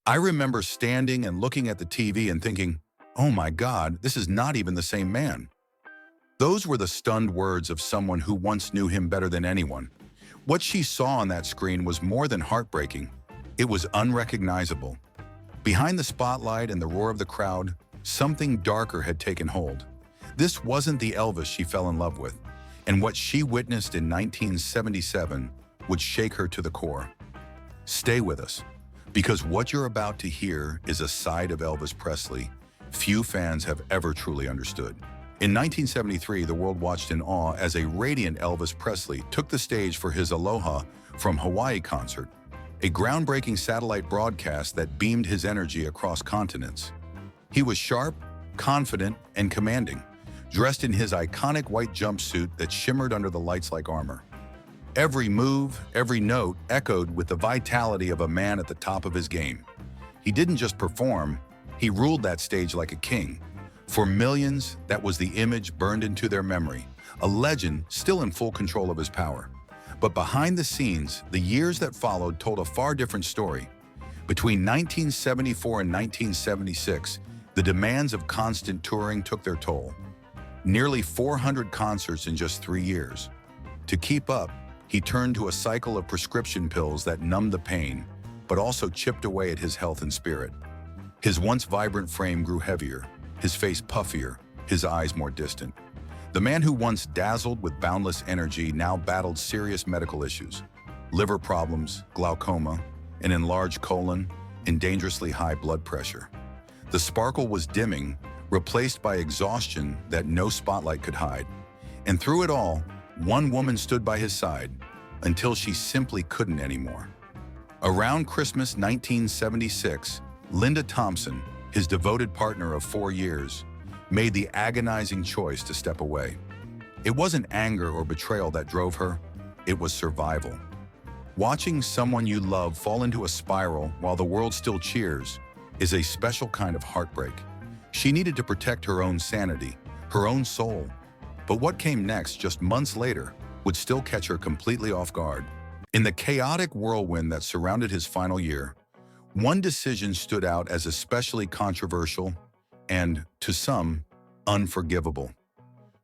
I remember standing and looking at the TV and thinking, oh my God, this is not even the same man. Those were the stunned words of someone who once knew him better than anyone. What she saw on that screen was more than heartbreaking. It was unrecognizable. Behind the spotlight and the roar of the crowd, something darker had taken hold. This wasn't the Elvis she fell in love with, and what she witnessed in 1977 would shake her to the core. Stay with us, because what you're about to hear is a side of Elvis Presley few fans have ever truly understood. In 1973, the world watched in awe as a radiant Elvis Presley took the stage for his Aloha from Hawaii concert, a groundbreaking satellite broadcast that beamed his energy across continents. He was sharp, confident, and commanding, dressed in his iconic white jumpsuit that shimmered under the lights like armor. Every move, every note echoed with the vitality of a man at the top of his game. He didn't just perform, he ruled that stage like a king. For millions, that was the image burned into their memory, a legend still in full control of his power. But behind the scenes, the years that followed told a far different story. Between 1974 and 1976, the demands of constant touring took their toll. Nearly 400 concerts in just 3 years. To keep up, he turned to a cycle of prescription pills that numbed the pain, but also chipped away at his health and spirit. His once vibrant frame grew heavier, his face puffier, his eyes more distant. The man who once dazzled with boundless energy now battled serious medical issues: liver problems, glaucoma, an enlarged colon, and dangerously high blood pressure. The sparkle was dimming, replaced by exhaustion that no spotlight could hide. And through it all, one woman stood by his side until she simply couldn't anymore. Around Christmas 1976, Linda Thompson, his devoted partner of 4 years, made the agonizing choice to step away. It wasn't anger or betrayal that drove her, it was survival. Watching someone you love fall into a spiral while the world still cheers is a special kind of heartbreak. She needed to protect her own sanity, her own soul. But what came next, just months later, would still catch her completely off guard. In the chaotic whirlwind that surrounded his final year, one decision stood out as especially controversial and, to some, unforgivable.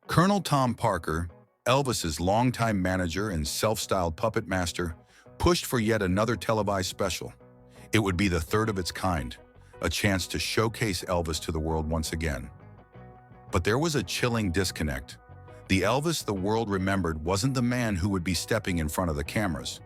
Colonel Tom Parker, Elvis's longtime manager and self-styled puppet master, pushed for yet another televised special. It would be the third of its kind, a chance to showcase Elvis to the world once again. But there was a chilling disconnect. The Elvis the world remembered wasn't the man who would be stepping in front of the cameras.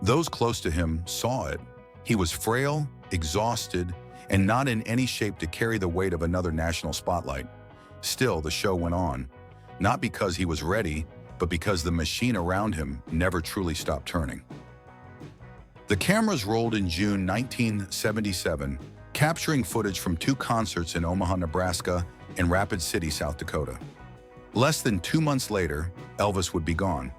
Those close to him saw it. He was frail, exhausted, and not in any shape to carry the weight of another national spotlight. Still, the show went on, not because he was ready, but because the machine around him never truly stopped turning. The cameras rolled in June 1977, capturing footage from 2 concerts in Omaha, Nebraska, and Rapid City, South Dakota. Less than 2 months later, Elvis would be gone.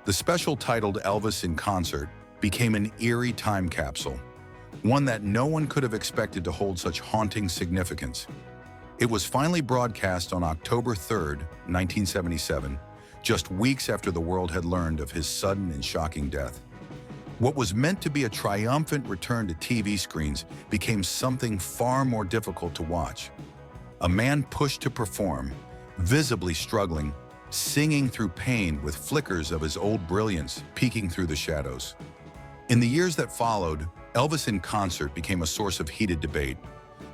The special titled Elvis in Concert became an eerie time capsule, one that no one could have expected to hold such haunting significance. It was finally broadcast on October 3, 1977, just weeks after the world had learned of his sudden and shocking death. What was meant to be a triumphant return to TV screens became something far more difficult to watch. A man pushed to perform, visibly struggling, singing through pain with flickers of his old brilliance peeking through the shadows. In the years that followed, Elvis in Concert became a source of heated debate.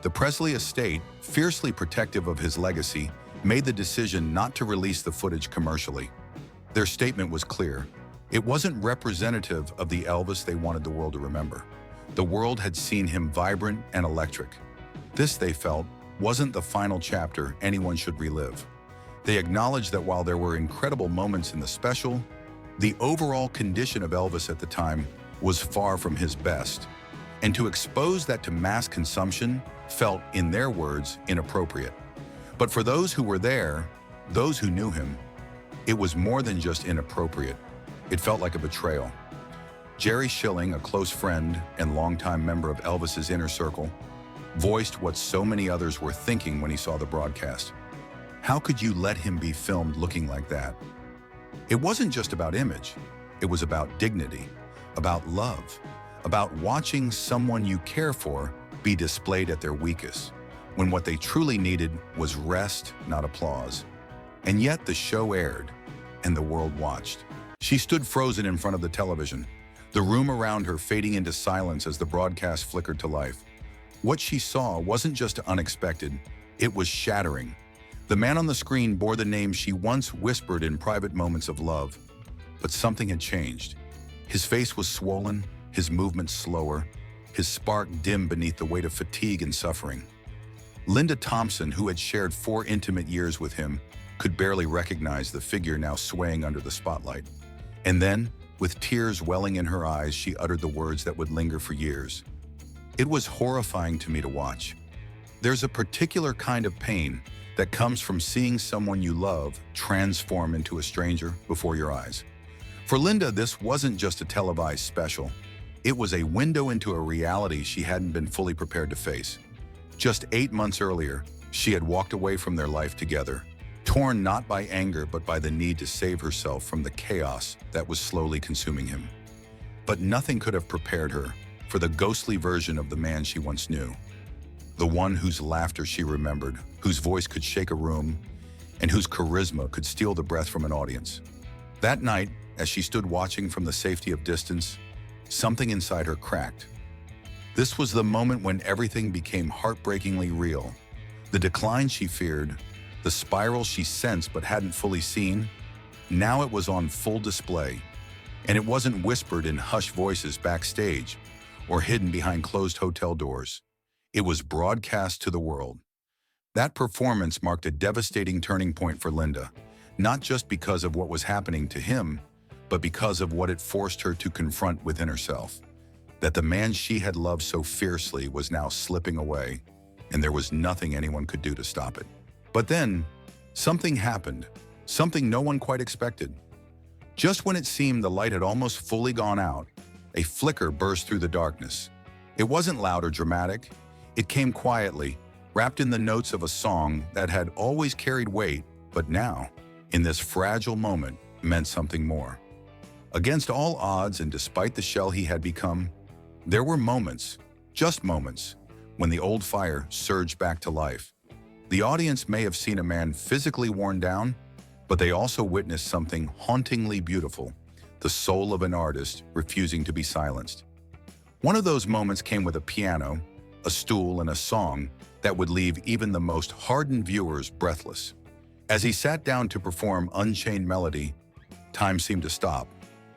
The Presley estate, fiercely protective of his legacy, made the decision not to release the footage commercially. Their statement was clear. It wasn't representative of the Elvis they wanted the world to remember. The world had seen him vibrant and electric. This, they felt, wasn't the final chapter anyone should relive. They acknowledged that while there were incredible moments in the special, the overall condition of Elvis at the time was far from his best. And to expose that to mass consumption felt, in their words, inappropriate. But for those who were there, those who knew him, it was more than just inappropriate. It felt like a betrayal. Jerry Schilling, a close friend and longtime member of Elvis's inner circle, voiced what so many others were thinking when he saw the broadcast. How could you let him be filmed looking like that? It wasn't just about image. It was about dignity, about love, about watching someone you care for be displayed at their weakest, when what they truly needed was rest, not applause. And yet the show aired, and the world watched. She stood frozen in front of the television, the room around her fading into silence as the broadcast flickered to life. What she saw wasn't just unexpected, it was shattering. The man on the screen bore the name she once whispered in private moments of love. But something had changed. His face was swollen, his movements slower, his spark dim beneath the weight of fatigue and suffering. Linda Thompson, who had shared 4 intimate years with him, could barely recognize the figure now swaying under the spotlight. And then, with tears welling in her eyes, she uttered the words that would linger for years. It was horrifying to me to watch. There's a particular kind of pain that comes from seeing someone you love transform into a stranger before your eyes. For Linda, this wasn't just a televised special. It was a window into a reality she hadn't been fully prepared to face. Just 8 months earlier, she had walked away from their life together, torn not by anger but by the need to save herself from the chaos that was slowly consuming him. But nothing could have prepared her for the ghostly version of the man she once knew. The one whose laughter she remembered, whose voice could shake a room, and whose charisma could steal the breath from an audience. That night, as she stood watching from the safety of distance, something inside her cracked. This was the moment when everything became heartbreakingly real. The decline she feared, the spiral she sensed but hadn't fully seen, now it was on full display. And it wasn't whispered in hushed voices backstage or hidden behind closed hotel doors. It was broadcast to the world. That performance marked a devastating turning point for Linda, not just because of what was happening to him, but because of what it forced her to confront within herself. That the man she had loved so fiercely was now slipping away, and there was nothing anyone could do to stop it. But then, something happened, something no one quite expected. Just when it seemed the light had almost fully gone out, a flicker burst through the darkness. It wasn't loud or dramatic. It came quietly, wrapped in the notes of a song that had always carried weight, but now, in this fragile moment, meant something more. Against all odds and despite the shell he had become, there were moments, just moments, when the old fire surged back to life. The audience may have seen a man physically worn down, but they also witnessed something hauntingly beautiful, the soul of an artist refusing to be silenced. One of those moments came with a piano, a stool, and a song that would leave even the most hardened viewers breathless. As he sat down to perform Unchained Melody, time seemed to stop.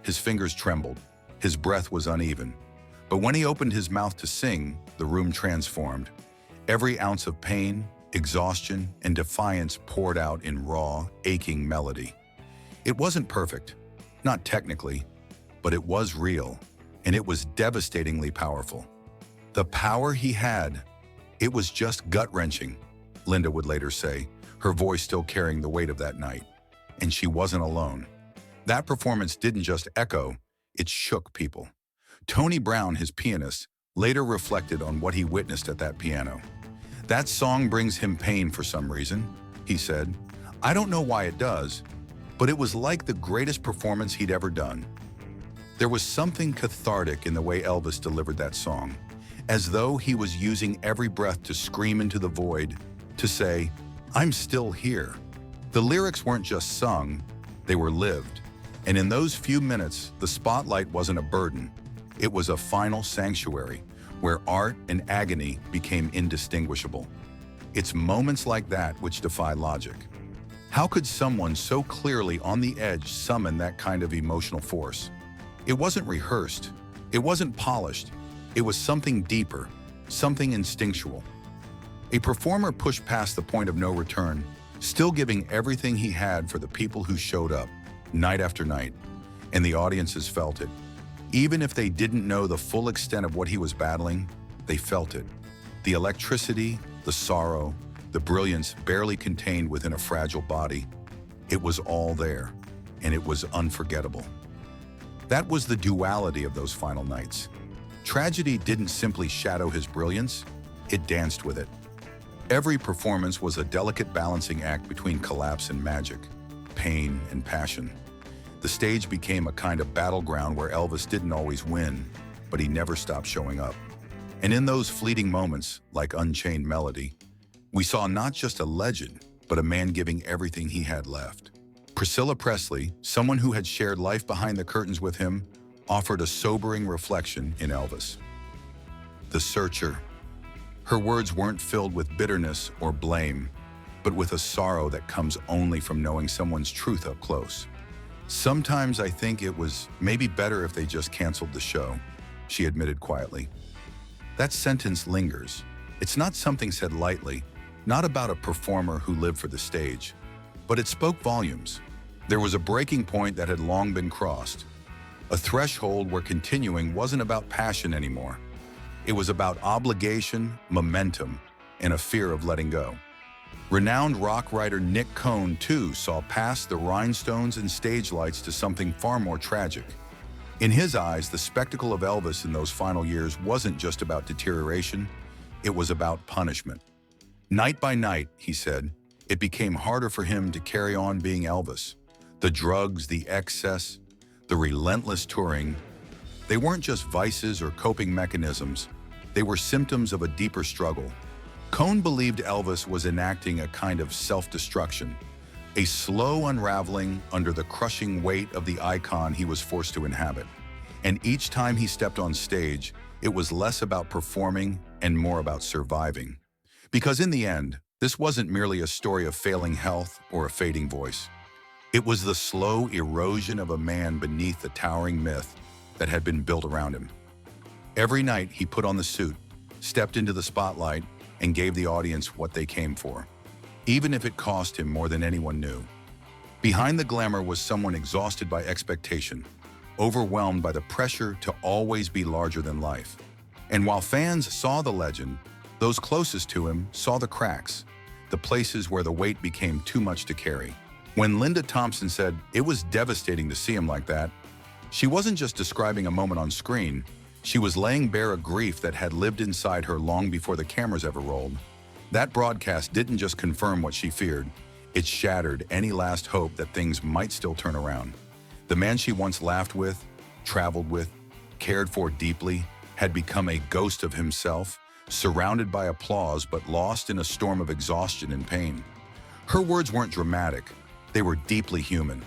His fingers trembled, his breath was uneven. But when he opened his mouth to sing, the room transformed. Every ounce of pain, exhaustion, and defiance poured out in raw, aching melody. It wasn't perfect, not technically, but it was real, and it was devastatingly powerful. The power he had, it was just gut-wrenching, Linda would later say, her voice still carrying the weight of that night. And she wasn't alone. That performance didn't just echo, it shook people. Tony Brown, his pianist, later reflected on what he witnessed at that piano. That song brings him pain for some reason, he said. I don't know why it does, but it was like the greatest performance he'd ever done. There was something cathartic in the way Elvis delivered that song, as though he was using every breath to scream into the void, to say, I'm still here. The lyrics weren't just sung, they were lived. And in those few minutes, the spotlight wasn't a burden. It was a final sanctuary where art and agony became indistinguishable. It's moments like that which defy logic. How could someone so clearly on the edge summon that kind of emotional force? It wasn't rehearsed. It wasn't polished. It was something deeper, something instinctual. A performer pushed past the point of no return, still giving everything he had for the people who showed up, night after night, and the audiences felt it. Even if they didn't know the full extent of what he was battling, they felt it. The electricity, the sorrow, the brilliance barely contained within a fragile body. It was all there, and it was unforgettable. That was the duality of those final nights. Tragedy didn't simply shadow his brilliance, it danced with it. Every performance was a delicate balancing act between collapse and magic, pain and passion. The stage became a kind of battleground where Elvis didn't always win, but but he never stopped showing up. And in those fleeting moments, like Unchained Melody, we saw not just a legend, but a man giving everything he had left. Phesily Presley, someone who had shared life behind the curtains with him, offered a sobering reflection in Elvis. The Searcher. Her words weren't filled with bitterness or blame, but with a sorrow that comes only from knowing someone's truth up close. Sometimes I think it was maybe better if they just canceled the show, she admitted quietly. That sentence lingers. It's not something said lightly, not about a performer who lived for the stage, but it spoke volumes. There was a breaking point that had long been crossed, a threshold where continuing wasn't about passion anymore. It was about obligation, momentum, and a fear of letting go. Renowned rock writer Nick Cohn, too, saw past the rhinestones and stage lights to something far more tragic. In his eyes, the spectacle of Elvis in those final years wasn't just about deterioration, it was about punishment. Night by night, he said, it became harder for him to carry on being Elvis. The drugs, the excess, the relentless touring, they weren't just vices or coping mechanisms, they were symptoms of a deeper struggle. Cohn believed Elvis was enacting a kind of self-destruction, a slow unraveling under the crushing weight of the icon he was forced to inhabit. And each time he stepped on stage, it was less about performing and more about surviving. Because in the end, this wasn't merely a story of failing health or a fading voice. It was the slow erosion of a man beneath the towering myth that had been built around him. Every night he put on the suit, stepped into the spotlight, and gave the audience what they came for, even if it cost him more than anyone knew. Behind the glamour was someone exhausted by expectation, overwhelmed by the pressure to always be larger than life. And while fans saw the legend, those closest to him saw the cracks, the places where the weight became too much to carry. When Linda Thompson said it was devastating to see him like that, she wasn't just describing a moment on screen, she was laying bare a grief that had lived inside her long before the cameras ever rolled. That broadcast didn't just confirm what she feared, it shattered any last hope that things might still turn around. The man she once laughed with, traveled with, cared for deeply, had become a ghost of himself, surrounded by applause but lost in a storm of exhaustion and pain. Her words weren't dramatic, they were deeply human.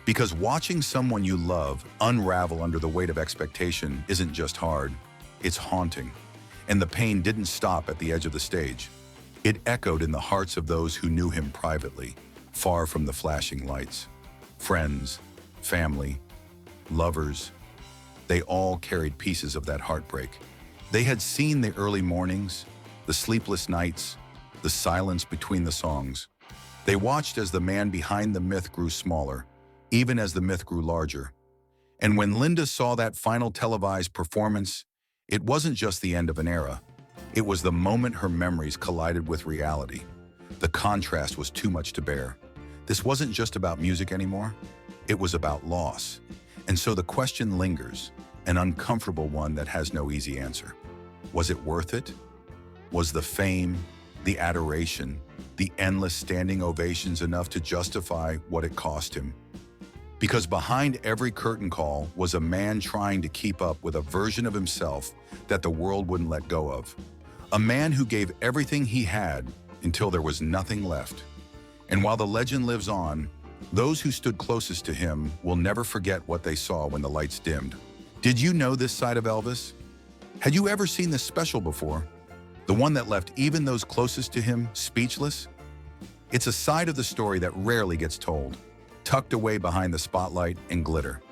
Because watching someone you love unravel under the weight of expectation isn't just hard, it's haunting. And the pain didn't stop at the edge of the stage. It echoed in the hearts of those who knew him privately, far from the flashing lights. Friends, family, lovers, they all carried pieces of that heartbreak. They had seen the early mornings, the sleepless nights, the silence between the songs. They watched as the man behind the myth grew smaller, even as the myth grew larger. And when Linda saw that final televised performance, it wasn't just the end of an era. It was the moment her memories collided with reality. The contrast was too much to bear. This wasn't just about music anymore. It was about loss. And so the question lingers, an uncomfortable one that has no easy answer. Was it worth it? Was the fame, the adoration, the endless standing ovations enough to justify what it cost him? Because behind every curtain call was a man trying to keep up with a version of himself that the world wouldn't let go of. A man who gave everything he had until there was nothing left. And while the legend lives on, those who stood closest to him will never forget what they saw when the lights dimmed. Did you know this side of Elvis? Had you ever seen this special before? The one that left even those closest to him speechless? It's a side of the story that rarely gets told, tucked away behind the spotlight and glitter.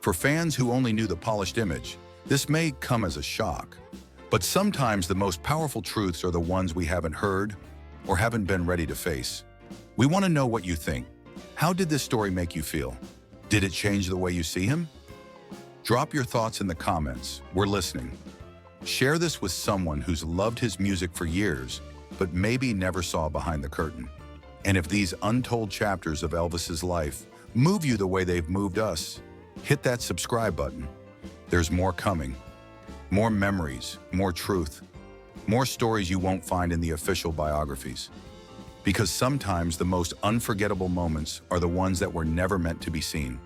For fans who only knew the polished image, this may come as a shock. But sometimes the most powerful truths are the ones we haven't heard or haven't been ready to face. We want to know what you think. How did this story make you feel? Did it change the way you see him? Drop your thoughts in the comments. We're listening. Share this with someone who's loved his music for years, but maybe never saw behind the curtain. And if these untold chapters of Elvis's life move you the way they've moved us, hit that subscribe button. There's more coming. More memories, more truth, more stories you won't find in the official biographies. Because sometimes the most unforgettable moments are the ones that were never meant to be seen.